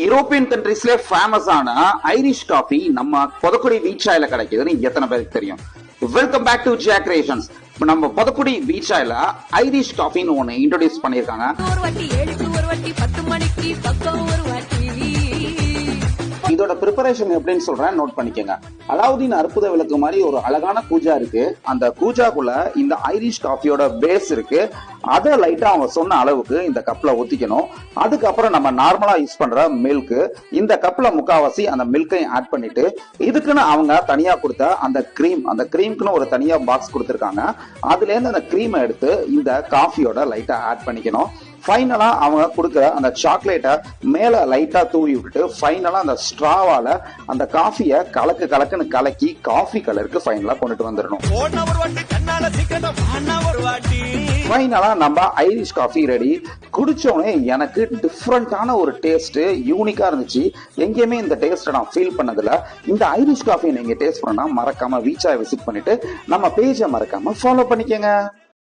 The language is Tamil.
யூரோப்பியன் கண்ட்ரீஸ்ல ஃபேமஸான ஐரிஷ் காஃபி நம்ம பொதக்குடி பீச் சாயில கிடைக்குதுன்னு எத்தனை பேருக்கு தெரியும்? Welcome back to Jack creations. நம்ம பொதக்குடி பீச் சாயில ஐரிஷ் காஃபின்னு ஒன்னு இன்ட்ரோடியூஸ் பண்ணிருக்காங்க. இதோட ப்ரிப்பரேஷன் எப்படின்னு சொல்றேன், நோட் பண்ணிக்கங்க. அலாவுதீன் அற்புத விளக்கு மாதிரி ஒரு அழகான கூஜா இருக்கு. அந்த கூஜாக்குள்ள இந்த ஐரிஷ் காஃபியோட பேஸ் இருக்கு. அதை லைட்டா அவங்க சொன்ன அளவுக்கு இந்த கப்ல ஊத்திக்கணும். அதுக்கப்புறம் நம்ம நார்மலா யூஸ் பண்ற மில்க் இந்த கப்ல முக்காவாசி அந்த மில்கை ஆட் பண்ணிட்டு, இதுக்குன்னு அவங்க தனியா கொடுத்த அந்த கிரீம்க்குன்னு ஒரு தனியா பாக்ஸ் கொடுத்துருக்காங்க. அதுல இருந்து அந்த கிரீமை எடுத்து இந்த காஃபியோட லைட்டா ஆட் பண்ணிக்கணும். ஃபைனலா அவங்க கொடுக்குற அந்த சாக்லேட்டை மேல லைட்டா தூவி விட்டுட்டு ஃபைனலா அந்த ஸ்ட்ராவால அந்த காஃபியை கலக்குன்னு கலக்கி காஃபி கலருக்கு ஃபைனலா கொண்டுட்டு வந்துடணும். ஃபைனலா நம்ம ஐரிஷ் காஃபி ரெடி. குடிச்சோடனே எனக்கு டிஃப்ரெண்டான ஒரு டேஸ்ட், யூனிக்கா இருந்துச்சு. எங்கேயுமே இந்த டேஸ்ட்டை நான் ஃபீல் பண்ணதில்ல. இந்த ஐரிஷ் காஃபி நீங்க டேஸ்ட் பண்ணா மறக்காம வீச்சாய் விசிட் பண்ணிட்டு நம்ம பேஜை மறக்காம ஃபாலோ பண்ணிக்கங்க.